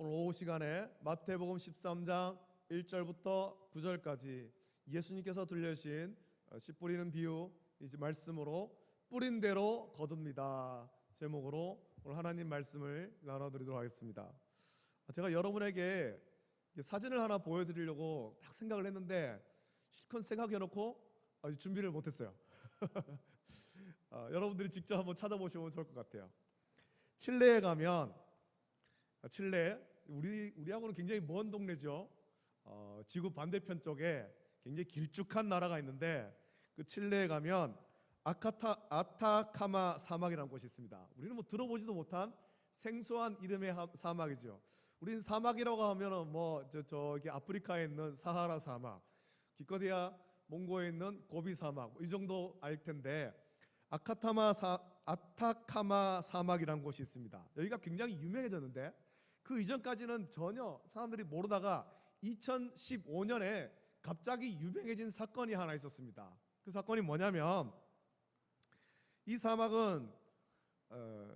오늘 오후 시간에 마태복음 13장 1절부터 9절까지 예수님께서 들려주신 씨 뿌리는 비유 이제 말씀으로 뿌린 대로 거둡니다 제목으로 오늘 하나님 말씀을 나눠드리도록 하겠습니다. 제가 여러분에게 사진을 하나 보여드리려고 딱 생각을 했는데 실컷 생각해놓고 아직 준비를 못했어요. 여러분들이 직접 한번 찾아보시면 좋을 것 같아요. 칠레에 가면 칠레 우리하고는 굉장히 먼 동네죠. 지구 반대편 쪽에 굉장히 길쭉한 나라가 있는데 그 칠레에 가면 아타카마 사막이라는 곳이 있습니다. 우리는 뭐 들어보지도 못한 생소한 이름의 사막이죠. 우리는 사막이라고 하면은 저기 아프리카에 있는 사하라 사막, 기껏해야 몽고에 있는 고비 사막 이 정도 알 텐데 아타카마 사막이라는 곳이 있습니다. 여기가 굉장히 유명해졌는데 그 이전까지는 전혀 사람들이 모르다가 2015년에 갑자기 유명해진 사건이 하나 있었습니다. 그 사건이 뭐냐면 이 사막은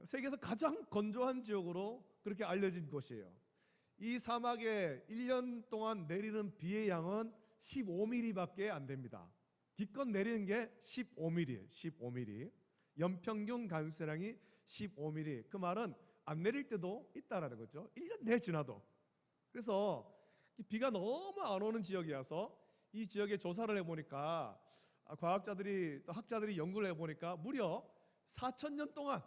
세계에서 가장 건조한 지역으로 그렇게 알려진 곳이에요. 이 사막에 1년 동안 내리는 비의 양은 15mm밖에 안 됩니다. 기껏 내리는 게 15mm, 15mm. 연평균 강수량이 15mm. 그 말은 안 내릴 때도 있다라는 거죠. 1년 내에 지나도. 그래서 비가 너무 안 오는 지역이어서 이 지역에 조사를 해보니까 과학자들이 또 학자들이 연구를 해보니까 무려 4,000년 동안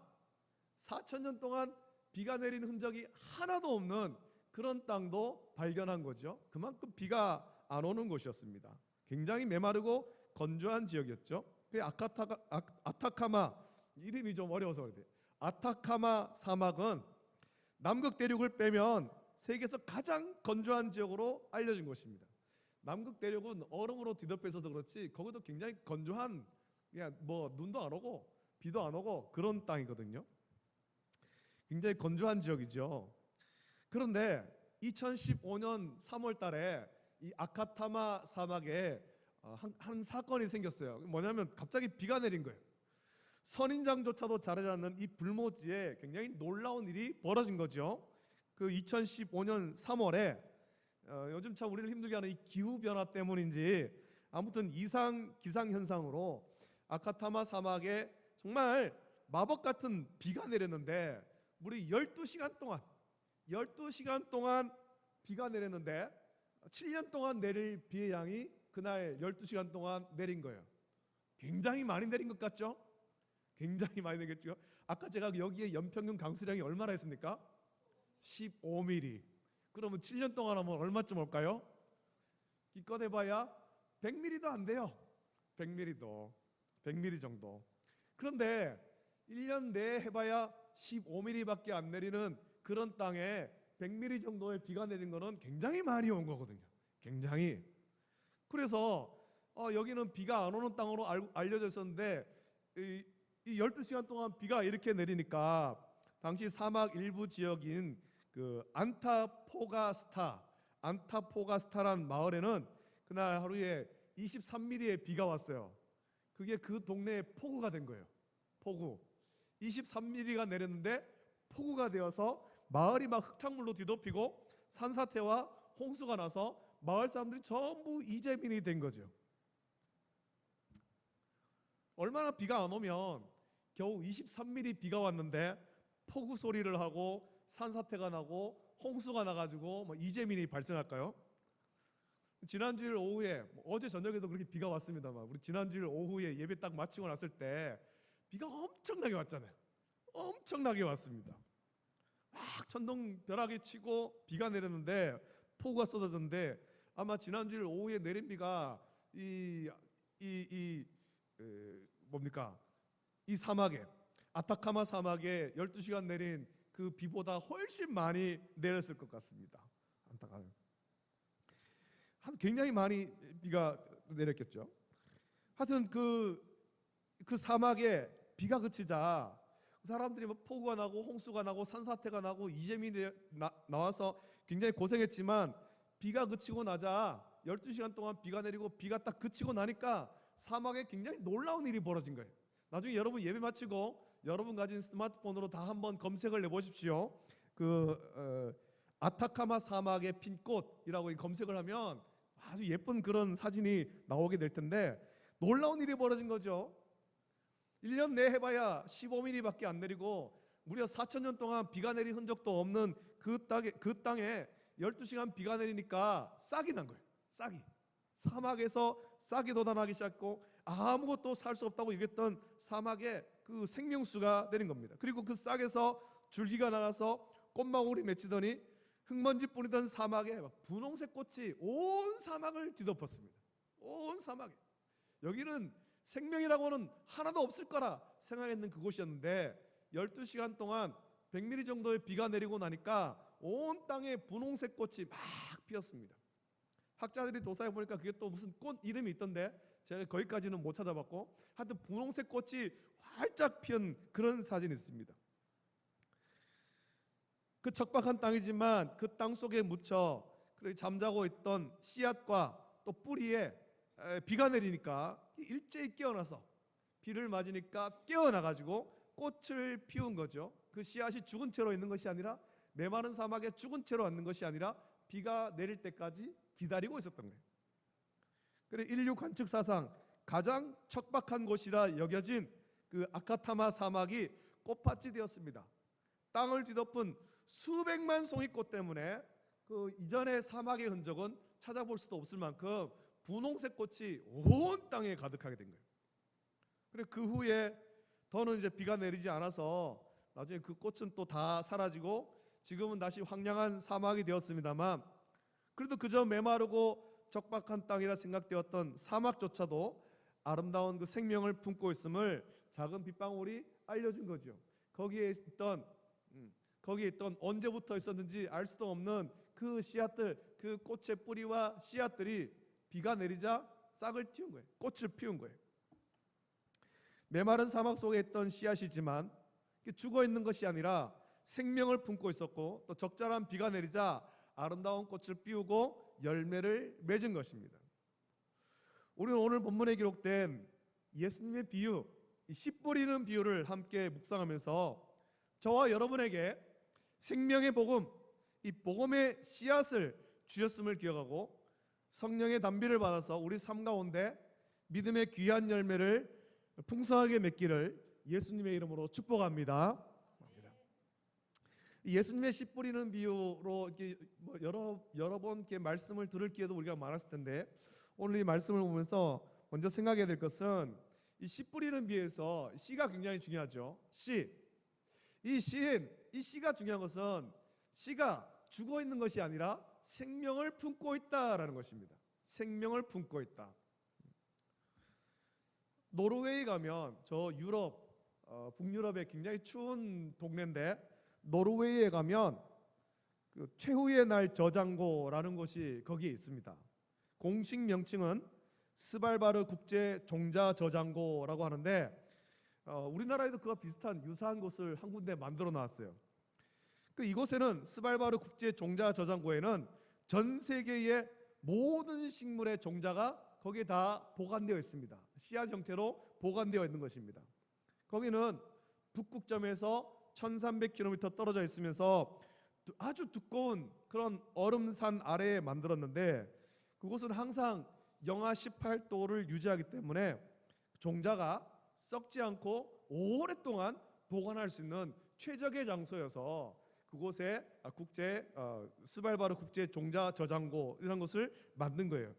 비가 내린 흔적이 하나도 없는 그런 땅도 발견한 거죠. 그만큼 비가 안 오는 곳이었습니다. 굉장히 메마르고 건조한 지역이었죠. 그 아타카마 이름이 좀 어려워서 그래요. 아타카마 사막은 남극 대륙을 빼면 세계에서 가장 건조한 지역으로 알려진 곳입니다. 남극 대륙은 얼음으로 뒤덮여 있어서 그렇지 거기도 굉장히 건조한, 그냥 눈도 안 오고 비도 안 오고 그런 땅이거든요. 굉장히 건조한 지역이죠. 그런데 2015년 3월 달에 이 아카타마 사막에 한 사건이 생겼어요. 뭐냐면 갑자기 비가 내린 거예요. 선인장조차도 자라지 않는 이 불모지에 굉장히 놀라운 일이 벌어진 거죠. 그 2015년 3월에 요즘 참 우리를 힘들게 하는 이 기후변화 때문인지 아무튼 이상 기상현상으로 아카타마 사막에 정말 마법 같은 비가 내렸는데 무려 12시간 동안 비가 내렸는데 7년 동안 내릴 비의 양이 그날 12시간 동안 내린 거예요. 굉장히 많이 내린 것 같죠? 굉장히 많이 내겠죠. 아까 제가 여기에 연평균 강수량이 얼마나 했습니까? 15mm. 그러면 7년 동안 하면 얼마쯤 올까요? 기껏 해봐야 100mm도 안 돼요. 100mm 정도. 그런데 1년 내에 해봐야 15mm밖에 안 내리는 그런 땅에 100mm 정도의 비가 내린 거는 굉장히 많이 온 거거든요. 굉장히. 그래서 여기는 비가 안 오는 땅으로 알려져 있었는데 이 12시간 동안 비가 이렇게 내리니까 당시 사막 일부 지역인 그 안타포가스타란 마을에는 그날 하루에 23mm의 비가 왔어요. 그게 그 동네의 폭우가 된 거예요. 폭우. 23mm가 내렸는데 폭우가 되어서 마을이 막 흙탕물로 뒤덮이고 산사태와 홍수가 나서 마을 사람들이 전부 이재민이 된 거죠. 얼마나 비가 안 오면 겨우 23mm 비가 왔는데 폭우 소리를 하고 산사태가 나고 홍수가 나가지고 이재민이 발생할까요? 지난주일 오후에 어제 저녁에도 그렇게 비가 왔습니다만 우리 지난주일 오후에 예배 딱 마치고 났을 때 비가 엄청나게 왔잖아요. 엄청나게 왔습니다. 막 천둥벼락이 치고 비가 내렸는데 폭우가 쏟아졌는데 아마 지난주일 오후에 내린 비가 이 사막에 아타카마 사막에 12시간 내린 그 비보다 훨씬 많이 내렸을 것 같습니다. 안타까워요. 굉장히 많이 비가 내렸겠죠. 하여튼 그 사막에 비가 그치자 사람들이 폭우가 나고 홍수가 나고 산사태가 나고 이재민이 나와서 굉장히 고생했지만 비가 그치고 나자 12시간 동안 비가 내리고 비가 딱 그치고 나니까 사막에 굉장히 놀라운 일이 벌어진 거예요. 나중에 여러분 예배 마치고 여러분 가진 스마트폰으로 다 한번 검색을 해보십시오. 아타카마 사막의 핀 꽃이라고 검색을 하면 아주 예쁜 그런 사진이 나오게 될 텐데 놀라운 일이 벌어진 거죠. 1년 내 해봐야 15mm밖에 안 내리고 무려 4,000년 동안 비가 내린 흔적도 없는 그 땅에 12시간 비가 내리니까 싹이 난 거예요. 싹이. 사막에서 싹이 돋아나기 시작했고 아무것도 살 수 없다고 얘기했던 사막에 그 생명수가 내린 겁니다. 그리고 그 싹에서 줄기가 나가서 꽃망울이 맺히더니 흙먼지 뿌리던 사막에 분홍색 꽃이 온 사막을 뒤덮었습니다. 온 사막에. 여기는 생명이라고는 하나도 없을 거라 생각했는 그곳이었는데 12시간 동안 100mm 정도의 비가 내리고 나니까 온 땅에 분홍색 꽃이 막 피었습니다. 학자들이 조사해 보니까 그게 또 무슨 꽃 이름이 있던데 제가 거기까지는 못 찾아봤고 하여튼 분홍색 꽃이 활짝 피은 그런 사진이 있습니다. 그 척박한 땅이지만 그 땅 속에 묻혀 잠자고 있던 씨앗과 또 뿌리에 비가 내리니까 일제히 깨어나서 비를 맞으니까 깨어나가지고 꽃을 피운 거죠. 그 씨앗이 죽은 채로 있는 것이 아니라 메마른 사막에 죽은 채로 있는 것이 아니라 비가 내릴 때까지 기다리고 있었던 거예요. 그래 인류 관측 사상 가장 척박한 곳이라 여겨진 그 아카타마 사막이 꽃밭이 되었습니다. 땅을 뒤덮은 수백만 송이 꽃 때문에 그 이전의 사막의 흔적은 찾아볼 수도 없을 만큼 분홍색 꽃이 온 땅에 가득하게 된 거예요. 그리고 그 후에 더는 이제 비가 내리지 않아서 나중에 그 꽃은 또 다 사라지고 지금은 다시 황량한 사막이 되었습니다만 그래도 그저 메마르고 적박한 땅이라 생각되었던 사막조차도 아름다운 그 생명을 품고 있음을 작은 빗방울이 알려준 거죠. 거기에 있던 언제부터 있었는지 알 수도 없는 그 씨앗들, 그 꽃의 뿌리와 씨앗들이 비가 내리자 싹을 틔운 거예요. 꽃을 피운 거예요. 메마른 사막 속에 있던 씨앗이지만 죽어 있는 것이 아니라 생명을 품고 있었고 또 적절한 비가 내리자 아름다운 꽃을 피우고 열매를 맺은 것입니다. 우리는 오늘 본문에 기록된 예수님의 비유, 씨 뿌리는 비유를 함께 묵상하면서 저와 여러분에게 생명의 복음, 이 복음의 씨앗을 주셨음을 기억하고 성령의 단비를 받아서 우리 삶 가운데 믿음의 귀한 열매를 풍성하게 맺기를 예수님의 이름으로 축복합니다. 예수님의 씨 뿌리는 비유로 이렇게 여러 번 이렇게 말씀을 들을 기회도 우리가 많았을 텐데 오늘 이 말씀을 보면서 먼저 생각해야 될 것은 이 씨 뿌리는 비유에서 씨가 굉장히 중요하죠. 이 씨가 중요한 것은 씨가 죽어 있는 것이 아니라 생명을 품고 있다라는 것입니다. 생명을 품고 있다. 노르웨이 가면 저 유럽 북유럽의 굉장히 추운 동네인데 노르웨이에 가면 그 최후의 날 저장고라는 곳이 거기에 있습니다. 공식 명칭은 스발바르 국제 종자 저장고라고 하는데 우리나라에도 그와 비슷한 유사한 곳을 한 군데 만들어 놨어요. 이곳에는 스발바르 국제 종자 저장고에는 전 세계의 모든 식물의 종자가 거기에 다 보관되어 있습니다. 씨앗 형태로 보관되어 있는 것입니다. 거기는 북극점에서 1300km 떨어져 있으면서 아주 두꺼운 그런 얼음산 아래에 만들었는데 그곳은 항상 영하 18도를 유지하기 때문에 종자가 썩지 않고 오랫동안 보관할 수 있는 최적의 장소여서 그곳에 스발바르 국제 종자 저장고 이런 것을 만든 거예요.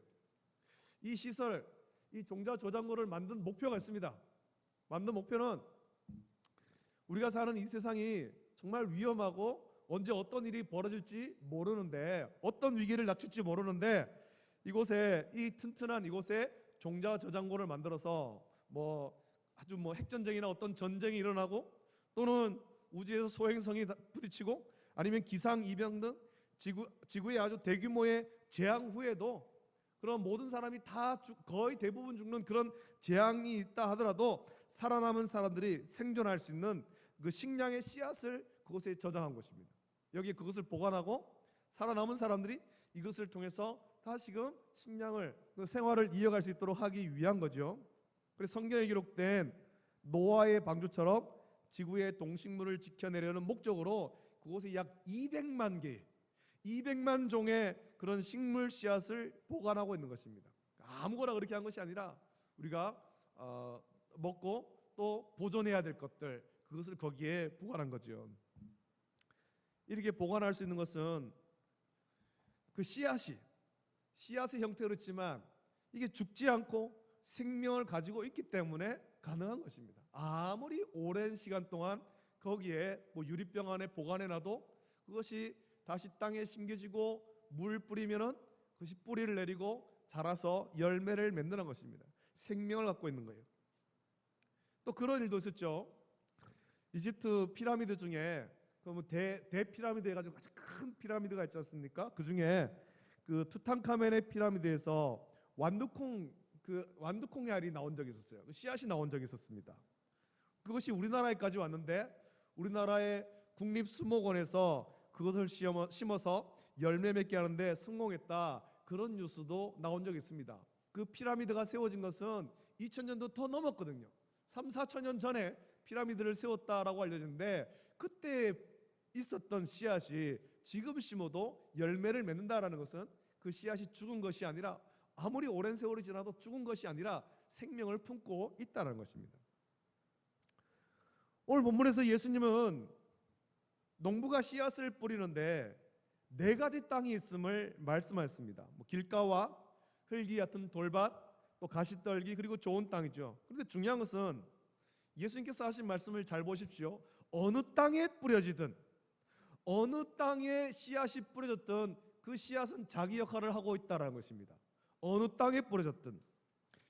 이 시설, 이 종자 저장고를 만든 목표가 있습니다. 만든 목표는 우리가 사는 이 세상이 정말 위험하고 언제 어떤 일이 벌어질지 모르는데 어떤 위기를 닥칠지 모르는데 이곳에 이 튼튼한 이곳에 종자 저장고를 만들어서 아주 핵전쟁이나 어떤 전쟁이 일어나고 또는 우주에서 소행성이 부딪히고 아니면 기상 이변 등 지구의 아주 대규모의 재앙 후에도 그런 모든 사람이 다 거의 대부분 죽는 그런 재앙이 있다 하더라도 살아남은 사람들이 생존할 수 있는 그 식량의 씨앗을 그곳에 저장한 것입니다. 여기 그것을 보관하고 살아남은 사람들이 이것을 통해서 다시금 식량을 그 생활을 이어갈 수 있도록 하기 위한 거죠. 그래서 성경에 기록된 노아의 방주처럼 지구의 동식물을 지켜내려는 목적으로 그곳에 약 200만 개의 200만 종의 그런 식물 씨앗을 보관하고 있는 것입니다. 아무거나 그렇게 한 것이 아니라 우리가 먹고 또 보존해야 될 것들, 그것을 거기에 보관한 거죠. 이렇게 보관할 수 있는 것은 그 씨앗의 형태로 있지만 이게 죽지 않고 생명을 가지고 있기 때문에 가능한 것입니다. 아무리 오랜 시간 동안 거기에 유리병 안에 보관해놔도 그것이 다시 땅에 심겨지고 물 뿌리면은 그것이 뿌리를 내리고 자라서 열매를 맺는 것입니다. 생명을 갖고 있는 거예요. 또 그런 일도 있었죠. 이집트 피라미드 중에 대피라미드 해가지고 아주 큰 피라미드가 있지 않습니까? 그 중에 그 투탕카멘의 피라미드에서 완두콩의 알이 나온 적이 있었어요. 그 씨앗이 나온 적이 있었습니다. 그것이 우리나라에까지 왔는데 우리나라의 국립수목원에서 그것을 심어서 열매 맺게 하는데 성공했다, 그런 뉴스도 나온 적이 있습니다. 그 피라미드가 세워진 것은 2000년도 더 넘었거든요. 3, 4천 년 전에 피라미드를 세웠다라고 알려졌는데 그때 있었던 씨앗이 지금 심어도 열매를 맺는다라는 것은 그 씨앗이 죽은 것이 아니라, 아무리 오랜 세월이 지나도 죽은 것이 아니라 생명을 품고 있다는 것입니다. 오늘 본문에서 예수님은 농부가 씨앗을 뿌리는데 4가지 땅이 있음을 말씀하셨습니다. 길가와 흙이 얕은 돌밭, 또 가시떨기, 그리고 좋은 땅이죠. 그런데 중요한 것은 예수님께서 하신 말씀을 잘 보십시오. 어느 땅에 뿌려지든, 어느 땅에 씨앗이 뿌려졌든 그 씨앗은 자기 역할을 하고 있다는 것입니다. 어느 땅에 뿌려졌든,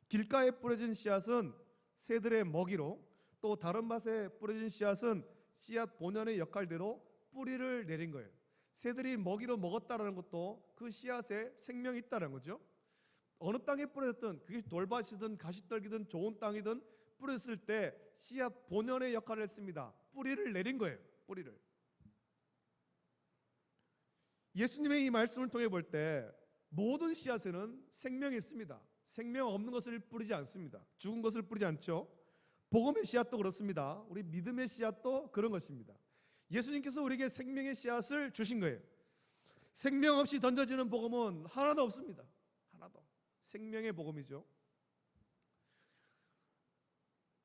길가에 뿌려진 씨앗은 새들의 먹이로, 또 다른 밭에 뿌려진 씨앗은 씨앗 본연의 역할대로 뿌리를 내린 거예요. 새들이 먹이로 먹었다는 것도 그 씨앗에 생명이 있다는 거죠. 어느 땅에 뿌려졌든, 그게 돌밭이든 가시떨기든 좋은 땅이든 뿌렸을 때 씨앗 본연의 역할을 했습니다. 뿌리를 내린 거예요. 뿌리를. 예수님의 이 말씀을 통해 볼 때 모든 씨앗에는 생명이 있습니다. 생명 없는 것을 뿌리지 않습니다. 죽은 것을 뿌리지 않죠. 복음의 씨앗도 그렇습니다. 우리 믿음의 씨앗도 그런 것입니다. 예수님께서 우리에게 생명의 씨앗을 주신 거예요. 생명 없이 던져지는 복음은 하나도 없습니다. 하나도. 생명의 복음이죠.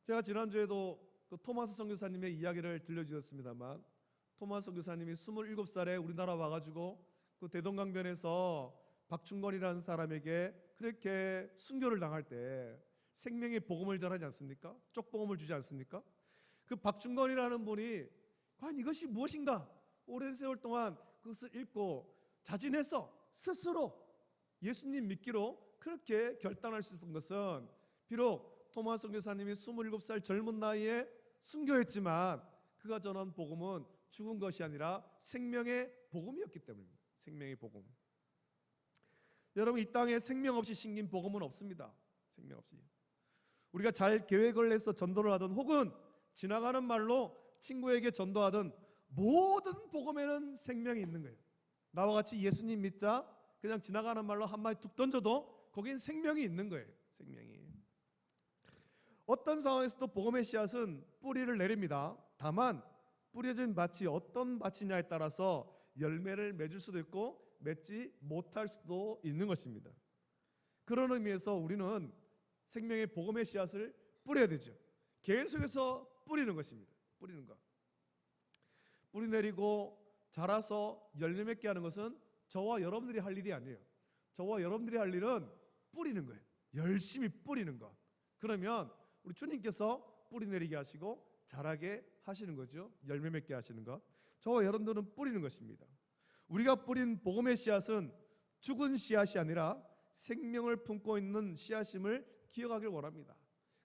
제가 지난주에도 그 토마스 선교사님의 이야기를 들려주셨습니다만, 토마스 선교사님이 27살에 우리나라 와가지고 그 대동강변에서 박충건이라는 사람에게 그렇게 순교를 당할 때 생명의 복음을 전하지 않습니까? 쪽복음을 주지 않습니까? 그 박충건이라는 분이 과연 이것이 무엇인가 오랜 세월 동안 그것을 읽고 자진해서 스스로 예수님 믿기로 그렇게 결단할 수 있었던 것은, 비록 토마스 선교사님이 27살 젊은 나이에 순교했지만 그가 전한 복음은 죽은 것이 아니라 생명의 복음이었기 때문입니다. 생명의 복음. 여러분, 이 땅에 생명 없이 심긴 복음은 없습니다. 생명 없이. 우리가 잘 계획을 해서 전도를 하든 혹은 지나가는 말로 친구에게 전도하든 모든 복음에는 생명이 있는 거예요. 나와 같이 예수님 믿자 그냥 지나가는 말로 한마디 툭 던져도 거긴 생명이 있는 거예요. 생명이. 어떤 상황에서도 복음의 씨앗은 뿌리를 내립니다. 다만 뿌려진 밭이 어떤 밭이냐에 따라서 열매를 맺을 수도 있고 맺지 못할 수도 있는 것입니다. 그런 의미에서 우리는 생명의 복음의 씨앗을 뿌려야 되죠. 계속해서 뿌리는 것입니다. 뿌리는 것. 뿌리 내리고 자라서 열매 맺게 하는 것은 저와 여러분들이 할 일이 아니에요. 저와 여러분들이 할 일은 뿌리는 거예요. 열심히 뿌리는 것. 그러면 우리 주님께서 뿌리 내리게 하시고 자라게 하시는 거죠. 열매 맺게 하시는 것. 저와 여러분들은 뿌리는 것입니다. 우리가 뿌린 복음의 씨앗은 죽은 씨앗이 아니라 생명을 품고 있는 씨앗임을 기억하길 원합니다.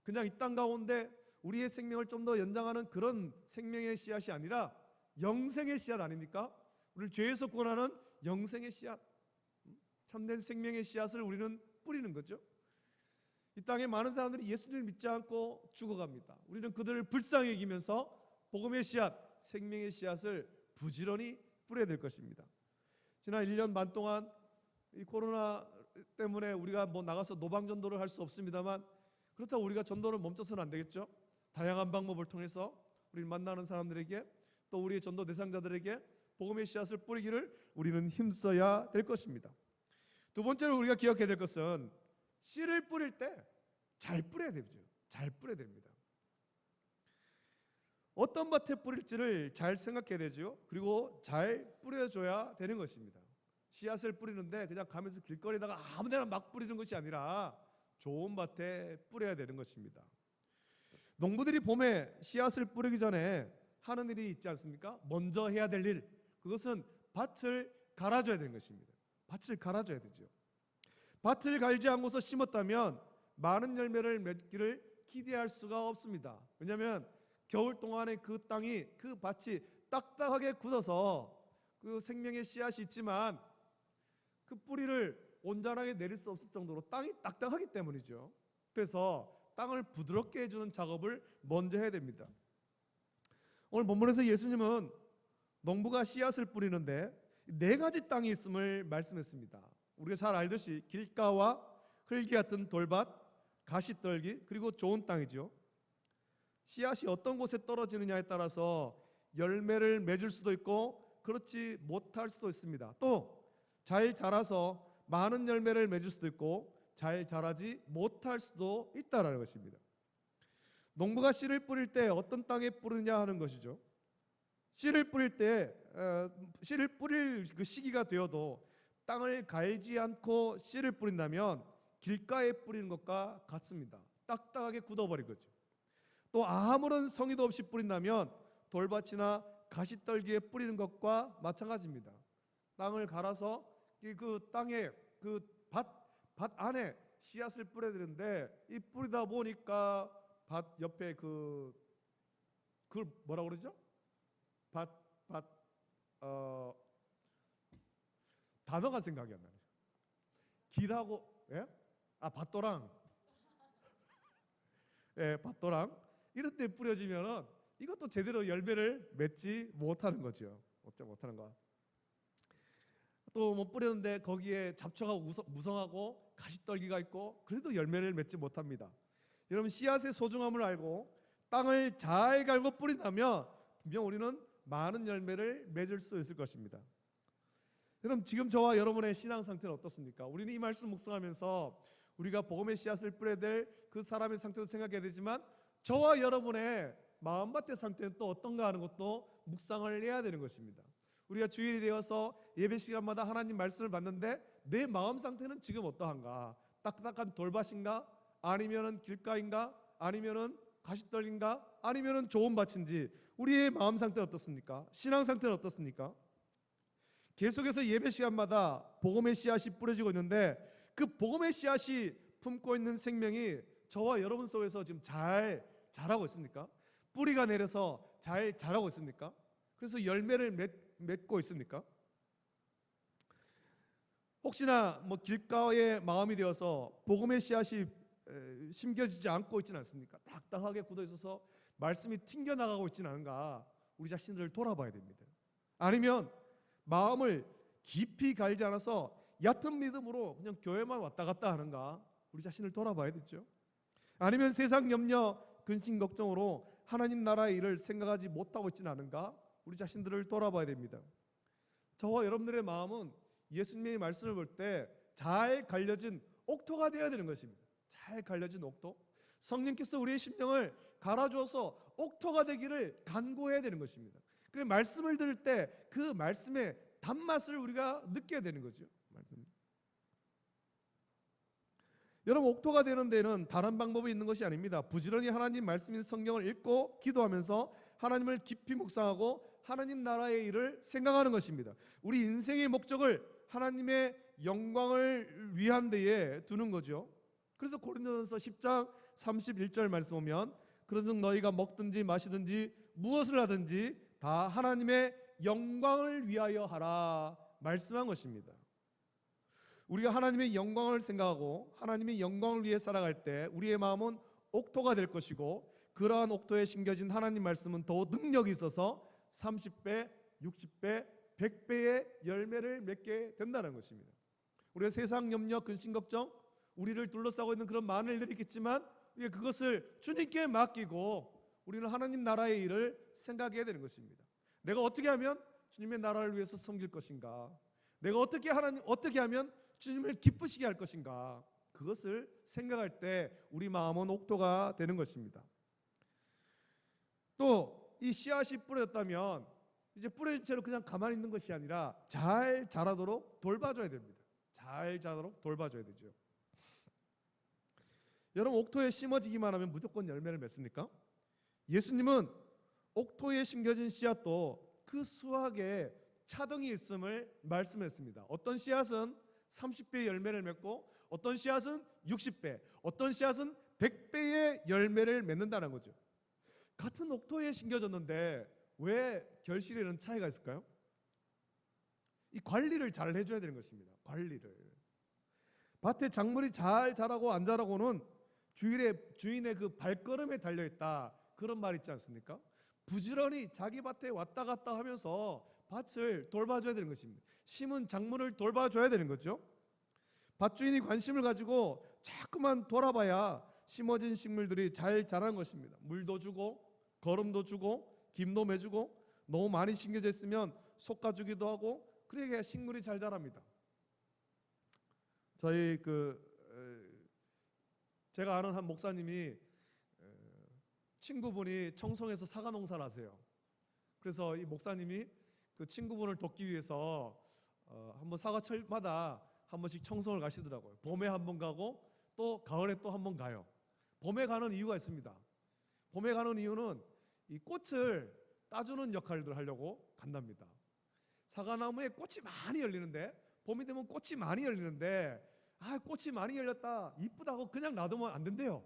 그냥 이 땅 가운데 우리의 생명을 좀 더 연장하는 그런 생명의 씨앗이 아니라 영생의 씨앗 아닙니까? 우리를 죄에서 구원하는 영생의 씨앗, 참된 생명의 씨앗을 우리는 뿌리는 거죠. 이 땅에 많은 사람들이 예수님을 믿지 않고 죽어갑니다. 우리는 그들을 불쌍히 여기면서 복음의 씨앗, 생명의 씨앗을 부지런히 뿌려야 될 것입니다. 지난 1년 반 동안 이 코로나 때문에 우리가 나가서 노방전도를 할 수 없습니다만, 그렇다고 우리가 전도를 멈춰서는 안 되겠죠. 다양한 방법을 통해서 우리를 만나는 사람들에게, 또 우리의 전도 대상자들에게 복음의 씨앗을 뿌리기를 우리는 힘써야 될 것입니다. 두 번째로 우리가 기억해야 될 것은 씨를 뿌릴 때 잘 뿌려야 되죠. 잘 뿌려야 됩니다. 어떤 밭에 뿌릴지를 잘 생각해야 되죠. 그리고 잘 뿌려줘야 되는 것입니다. 씨앗을 뿌리는데 그냥 가면서 길거리다가 아무데나 막 뿌리는 것이 아니라 좋은 밭에 뿌려야 되는 것입니다. 농부들이 봄에 씨앗을 뿌리기 전에 하는 일이 있지 않습니까? 먼저 해야 될 일, 그것은 밭을 갈아줘야 되는 것입니다. 밭을 갈아줘야 되죠. 밭을 갈지 않고서 심었다면 많은 열매를 맺기를 기대할 수가 없습니다. 왜냐하면 겨울 동안에 그 땅이, 그 밭이 딱딱하게 굳어서 그 생명의 씨앗이 있지만 그 뿌리를 온전하게 내릴 수 없을 정도로 땅이 딱딱하기 때문이죠. 그래서 땅을 부드럽게 해주는 작업을 먼저 해야 됩니다. 오늘 본문에서 예수님은 농부가 씨앗을 뿌리는데 네 가지 땅이 있음을 말씀했습니다. 우리가 잘 알듯이 길가와 흙이 같은 돌밭, 가시떨기, 그리고 좋은 땅이죠. 씨앗이 어떤 곳에 떨어지느냐에 따라서 열매를 맺을 수도 있고 그렇지 못할 수도 있습니다. 또 잘 자라서 많은 열매를 맺을 수도 있고 잘 자라지 못할 수도 있다라는 것입니다. 농부가 씨를 뿌릴 때 어떤 땅에 뿌리느냐 하는 것이죠. 씨를 뿌릴 때 씨를 뿌릴 그 시기가 되어도 땅을 갈지 않고 씨를 뿌린다면 길가에 뿌리는 것과 같습니다. 딱딱하게 굳어버린 거죠. 또 아무런 성의도 없이 뿌린다면 돌밭이나 가시떨기에 뿌리는 것과 마찬가지입니다. 땅을 갈아서 그 땅에 그 밭 안에 씨앗을 뿌려야 되는데 이 뿌리다 보니까 밭 옆에 그걸 뭐라고 그러죠? 단어가 생각이 안 나요. 길하고 밭도랑. 밭도랑 이런 데 뿌려지면은 이것도 제대로 열매를 맺지 못하는 거죠. 못하는 거. 또 뭐 뿌렸는데 거기에 잡초가 무성하고 가시떨기가 있고 그래도 열매를 맺지 못합니다. 여러분 씨앗의 소중함을 알고 땅을 잘 갈고 뿌린다면 분명 우리는 많은 열매를 맺을 수 있을 것입니다. 여러분 지금 저와 여러분의 신앙 상태는 어떻습니까? 우리는 이 말씀 묵상하면서 우리가 복음의 씨앗을 뿌려야 될 그 사람의 상태도 생각해야 되지만 저와 여러분의 마음밭의 상태는 또 어떤가 하는 것도 묵상을 해야 되는 것입니다. 우리가 주일이 되어서 예배 시간마다 하나님 말씀을 받는데 내 마음 상태는 지금 어떠한가? 딱딱한 돌밭인가? 아니면은 길가인가? 아니면은 가시떨기인가? 아니면은 좋은 밭인지 우리의 마음 상태는 어떻습니까? 신앙 상태는 어떻습니까? 계속해서 예배 시간마다 복음의 씨앗이 뿌려지고 있는데 그 복음의 씨앗이 품고 있는 생명이 저와 여러분 속에서 지금 잘 자라고 있습니까? 뿌리가 내려서 잘 자라고 있습니까? 그래서 열매를 맺고 있습니까? 혹시나 뭐 길가의 마음이 되어서 복음의 씨앗이 심겨지지 않고 있지는 않습니까? 딱딱하게 굳어 있어서 말씀이 튕겨나가고 있지는 않은가? 우리 자신들을 돌아봐야 됩니다. 아니면 마음을 깊이 갈지 않아서 얕은 믿음으로 그냥 교회만 왔다 갔다 하는가? 우리 자신을 돌아봐야 되죠. 아니면 세상 염려, 근심, 걱정으로 하나님 나라의 일을 생각하지 못하고 있지는 않은가? 우리 자신들을 돌아봐야 됩니다. 저와 여러분들의 마음은 예수님의 말씀을 볼 때 잘 갈려진 옥토가 되어야 되는 것입니다. 잘 갈려진 옥토. 성령께서 우리의 심령을 갈아주어서 옥토가 되기를 간구해야 되는 것입니다. 그래서 말씀을 들을 때 그 말씀의 단맛을 우리가 느껴야 되는 거죠. 여러분 옥토가 되는 데는 다른 방법이 있는 것이 아닙니다. 부지런히 하나님 말씀인 성경을 읽고 기도하면서 하나님을 깊이 묵상하고 하나님 나라의 일을 생각하는 것입니다. 우리 인생의 목적을 하나님의 영광을 위한 데에 두는 거죠. 그래서 고린도전서 10장 31절 말씀 보면 그런즉 너희가 먹든지 마시든지 무엇을 하든지 다 하나님의 영광을 위하여 하라 말씀한 것입니다. 우리가 하나님의 영광을 생각하고 하나님의 영광을 위해 살아갈 때 우리의 마음은 옥토가 될 것이고 그러한 옥토에 심겨진 하나님 말씀은 더 능력이 있어서 30배, 60배, 100배의 열매를 맺게 된다는 것입니다. 우리가 세상 염려, 근심, 걱정 우리를 둘러싸고 있는 그런 많은 일들이 있겠지만 우리가 그것을 주님께 맡기고 우리는 하나님 나라의 일을 생각해야 되는 것입니다. 내가 어떻게 하면 주님의 나라를 위해서 섬길 것인가? 내가 어떻게 하면 주님을 기쁘시게 할 것인가? 그것을 생각할 때 우리 마음은 옥토가 되는 것입니다. 또 이 씨앗이 뿌려졌다면 이제 뿌려진 채로 그냥 가만히 있는 것이 아니라 잘 자라도록 돌봐줘야 됩니다. 잘 자라도록 돌봐줘야 되죠. 여러분, 옥토에 심어지기만 하면 무조건 열매를 맺습니까? 예수님은 옥토에 심겨진 씨앗도 그 수확에 차등이 있음을 말씀했습니다. 어떤 씨앗은 30배의 열매를 맺고 어떤 씨앗은 60배, 어떤 씨앗은 100배의 열매를 맺는다는 거죠. 같은 옥토에 심겨졌는데 왜 결실에 이런 차이가 있을까요? 이 관리를 잘 해줘야 되는 것입니다. 관리를. 밭에 작물이 잘 자라고 안 자라고는 주인의 그 발걸음에 달려있다, 그런 말 있지 않습니까? 부지런히 자기 밭에 왔다 갔다 하면서 밭을 돌봐줘야 되는 것입니다. 심은 작물을 돌봐줘야 되는 거죠. 밭주인이 관심을 가지고 자꾸만 돌아봐야 심어진 식물들이 잘 자라는 것입니다. 물도 주고 거름도 주고 김도 매주고, 너무 많이 심겨져 있으면 솎아주기도 하고, 그래야 식물이 잘 자랍니다. 저희 제가 아는 한 목사님이 친구분이 청송에서 사과 농사를 하세요. 그래서 이 목사님이 그 친구분을 돕기 위해서 한번 사과철마다 한 번씩 청송을 가시더라고요. 봄에 한 번 가고 또 가을에 또 한 번 가요. 봄에 가는 이유가 있습니다. 봄에 가는 이유는 이 꽃을 따주는 역할을 하려고 간답니다. 사과나무에 꽃이 많이 열리는데, 봄이 되면 꽃이 많이 열리는데, 꽃이 많이 열렸다, 이쁘다고 그냥 놔두면 안 된대요.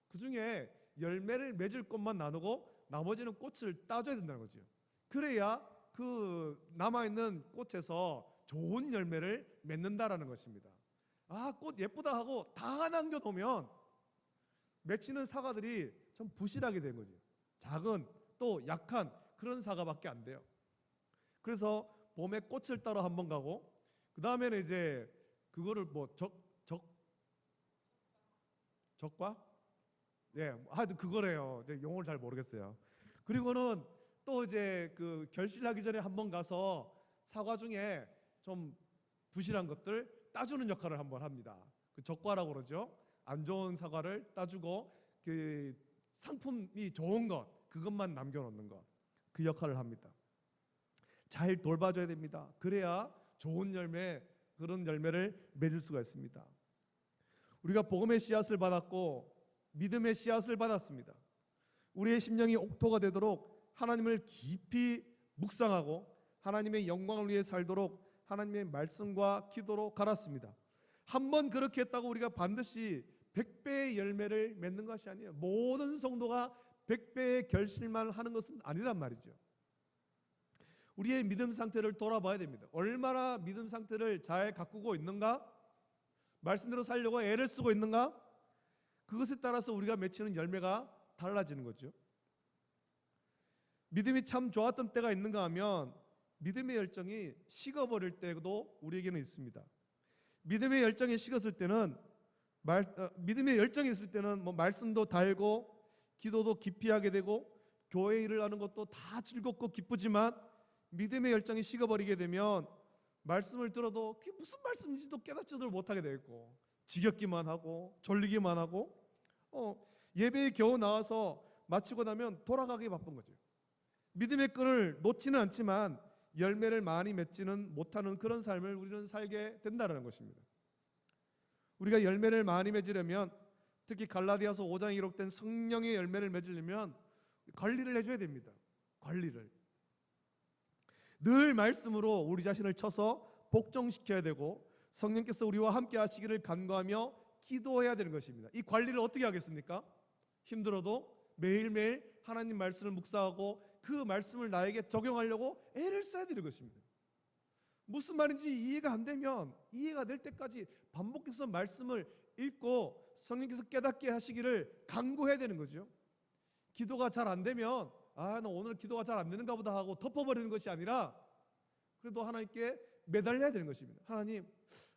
그 중에 열매를 맺을 꽃만 나누고 나머지는 꽃을 따줘야 된다는 거죠. 그래야 그 남아있는 꽃에서 좋은 열매를 맺는다라는 것입니다. 꽃 예쁘다 하고 다 남겨놓으면 맺히는 사과들이 좀 부실하게 된 거죠. 작은 또 약한 그런 사과밖에 안 돼요. 그래서 봄에 꽃을 따러 한번 가고, 그 다음에는 이제 그거를 적과? 예, 하여튼 그거래요. 이제 용어를 잘 모르겠어요. 그리고는 또 이제 그 결실하기 전에 한번 가서 사과 중에 좀 부실한 것들 따주는 역할을 한번 합니다. 그 적과라고 그러죠. 안 좋은 사과를 따주고 그 상품이 좋은 것, 그것만 남겨놓는 것, 그 역할을 합니다. 잘 돌봐줘야 됩니다. 그래야 좋은 열매, 그런 열매를 맺을 수가 있습니다. 우리가 복음의 씨앗을 받았고 믿음의 씨앗을 받았습니다. 우리의 심령이 옥토가 되도록 하나님을 깊이 묵상하고 하나님의 영광을 위해 살도록 하나님의 말씀과 기도로 갈았습니다. 한번 그렇게 했다고 우리가 반드시 100배의 열매를 맺는 것이 아니에요. 모든 성도가 100배의 결실만 하는 것은 아니란 말이죠. 우리의 믿음 상태를 돌아봐야 됩니다. 얼마나 믿음 상태를 잘 가꾸고 있는가? 말씀대로 살려고 애를 쓰고 있는가? 그것에 따라서 우리가 맺히는 열매가 달라지는 거죠. 믿음이 참 좋았던 때가 있는가 하면 믿음의 열정이 식어버릴 때도 우리에게는 있습니다. 믿음의 열정이 식었을 때는 믿음의 열정이 있을 때는 말씀도 달고 기도도 깊이 하게 되고 교회 일을 하는 것도 다 즐겁고 기쁘지만, 믿음의 열정이 식어버리게 되면 말씀을 들어도 그게 무슨 말씀인지도 깨닫지도 못하게 되고, 지겹기만 하고 졸리기만 하고, 예배에 겨우 나와서 마치고 나면 돌아가기 바쁜 거죠. 믿음의 끈을 놓지는 않지만 열매를 많이 맺지는 못하는 그런 삶을 우리는 살게 된다는 것입니다. 우리가 열매를 많이 맺으려면, 특히 갈라디아서 5장에 기록된 성령의 열매를 맺으려면 관리를 해줘야 됩니다. 관리를 늘 말씀으로 우리 자신을 쳐서 복종시켜야 되고, 성령께서 우리와 함께 하시기를 간구하며 기도해야 되는 것입니다. 이 관리를 어떻게 하겠습니까? 힘들어도 매일매일 하나님 말씀을 묵상하고 그 말씀을 나에게 적용하려고 애를 써야 되는 것입니다. 무슨 말인지 이해가 안 되면 이해가 될 때까지 반복해서 말씀을 읽고 성령께서 깨닫게 하시기를 간구해야 되는 거죠. 기도가 잘 안 되면 나 오늘 기도가 잘 안 되는가 보다 하고 덮어버리는 것이 아니라, 그래도 하나님께 매달려야 되는 것입니다. 하나님,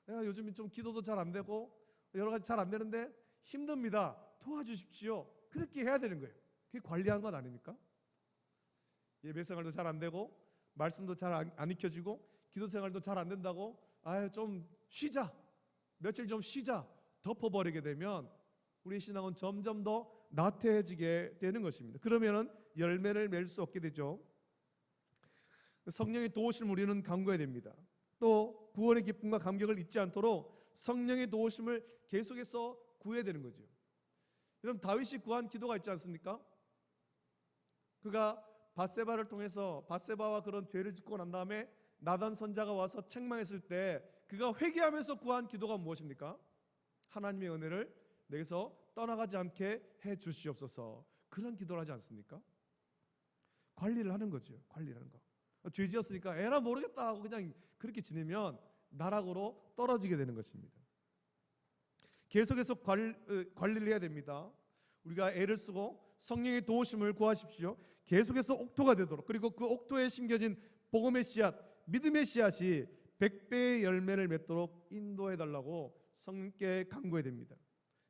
내가 요즘 좀 기도도 잘 안 되고 여러 가지 잘 안 되는데 힘듭니다. 도와주십시오. 그렇게 해야 되는 거예요. 그게 관리하는 것 아닙니까? 예배 생활도 잘 안 되고 말씀도 잘 안 익혀지고 기도 생활도 잘 안 된다고 아유 좀 쉬자, 며칠 좀 쉬자 덮어버리게 되면 우리 신앙은 점점 더 나태해지게 되는 것입니다. 그러면은 열매를 맺을 수 없게 되죠. 성령의 도우심을 우리는 간구해야 됩니다. 또 구원의 기쁨과 감격을 잊지 않도록 성령의 도우심을 계속해서 구해야 되는 거죠. 여러분 다윗이 구한 기도가 있지 않습니까? 그가 밧세바를 통해서 밧세바와 그런 죄를 짓고 난 다음에 나단 선자가 와서 책망했을 때 그가 회개하면서 구한 기도가 무엇입니까? 하나님의 은혜를 내게서 떠나가지 않게 해 주시옵소서. 그런 기도를 하지 않습니까? 관리를 하는 거죠. 관리를 하는 거. 죄 지었으니까 에라 모르겠다 하고 그냥 그렇게 지내면 나락으로 떨어지게 되는 것입니다. 계속해서 관리를 해야 됩니다. 우리가 애를 쓰고 성령의 도우심을 구하십시오. 계속해서 옥토가 되도록, 그리고 그 옥토에 심겨진 복음의 씨앗, 믿음의 씨앗이 100배의 열매를 맺도록 인도해 달라고 성령께 간구해야 됩니다.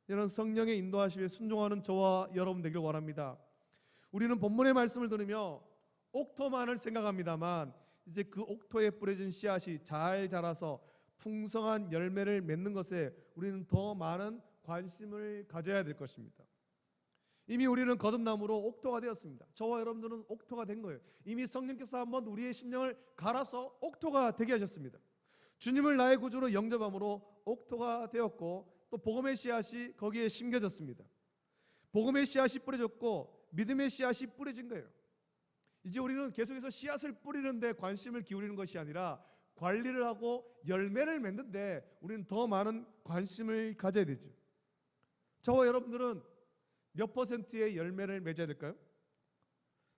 여러분 성령의 인도하심에 순종하는 저와 여러분 되길 원합니다. 우리는 본문의 말씀을 들으며 옥토만을 생각합니다만 이제 그 옥토에 뿌려진 씨앗이 잘 자라서 풍성한 열매를 맺는 것에 우리는 더 많은 관심을 가져야 될 것입니다. 이미 우리는 거듭남으로 옥토가 되었습니다. 저와 여러분들은 옥토가 된 거예요. 이미 성령께서 한번 우리의 심령을 갈아서 옥토가 되게 하셨습니다. 주님을 나의 구주로 영접함으로 옥토가 되었고 또 복음의 씨앗이 거기에 심겨졌습니다. 복음의 씨앗이 뿌려졌고 믿음의 씨앗이 뿌려진 거예요. 이제 우리는 계속해서 씨앗을 뿌리는 데 관심을 기울이는 것이 아니라 관리를 하고 열매를 맺는 데 우리는 더 많은 관심을 가져야 되죠. 저와 여러분들은 몇 퍼센트의 열매를 맺어야 될까요?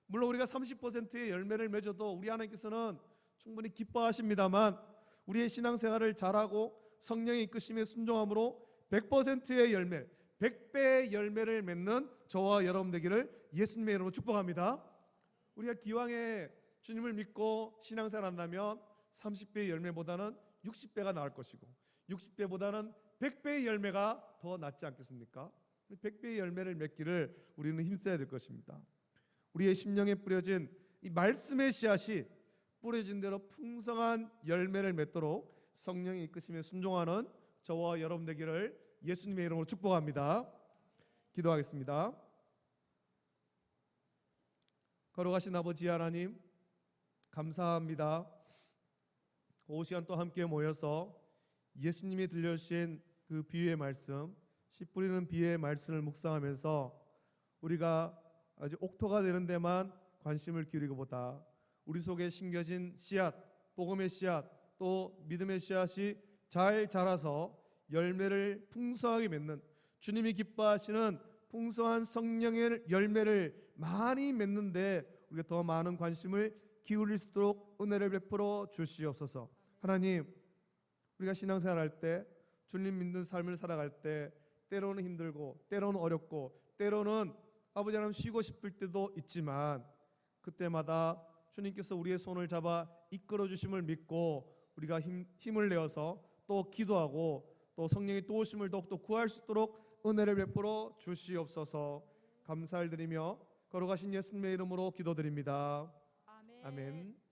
물론 우리가 30%의 열매를 맺어도 우리 하나님께서는 충분히 기뻐하십니다만 우리의 신앙생활을 잘하고 성령의 이끄심에 순종함으로 100%의 열매, 100배의 열매를 맺는 저와 여러분 되기를 예수님의 이름으로 축복합니다. 우리가 기왕에 주님을 믿고 신앙생활 한다면 30배의 열매보다는 60배가 나을 것이고 60배보다는 100배의 열매가 더 낫지 않겠습니까? 100배의 열매를 맺기를 우리는 힘써야 될 것입니다. 우리의 심령에 뿌려진 이 말씀의 씨앗이 뿌려진 대로 풍성한 열매를 맺도록 성령의 이끄심에 순종하는 저와 여러분 되기를 예수님의 이름으로 축복합니다. 기도하겠습니다. 거룩하신 아버지 하나님 감사합니다. 오후 시간 또 함께 모여서 예수님이 들려주신 그 비유의 말씀, 씨 뿌리는 비유의 말씀을 묵상하면서 우리가 아주 옥토가 되는 데만 관심을 기울이기보다 우리 속에 심겨진 씨앗, 복음의 씨앗, 또 믿음의 씨앗이 잘 자라서 열매를 풍성하게 맺는, 주님이 기뻐하시는 풍성한 성령의 열매를 많이 맺는데 우리가 더 많은 관심을 기울일 수 있도록 은혜를 베풀어 주시옵소서. 하나님, 우리가 신앙생활할 때, 주님 믿는 삶을 살아갈 때 때로는 힘들고 때로는 어렵고 때로는 아버지 하나님 쉬고 싶을 때도 있지만 그때마다 주님께서 우리의 손을 잡아 이끌어 주심을 믿고 우리가 힘을 내어서 또 기도하고 또 성령의 도우심을 더욱더 구할 수 있도록 은혜를 베풀어 주시옵소서. 감사를 드리며 거룩하신 예수님의 이름으로 기도드립니다. 아멘. 아멘.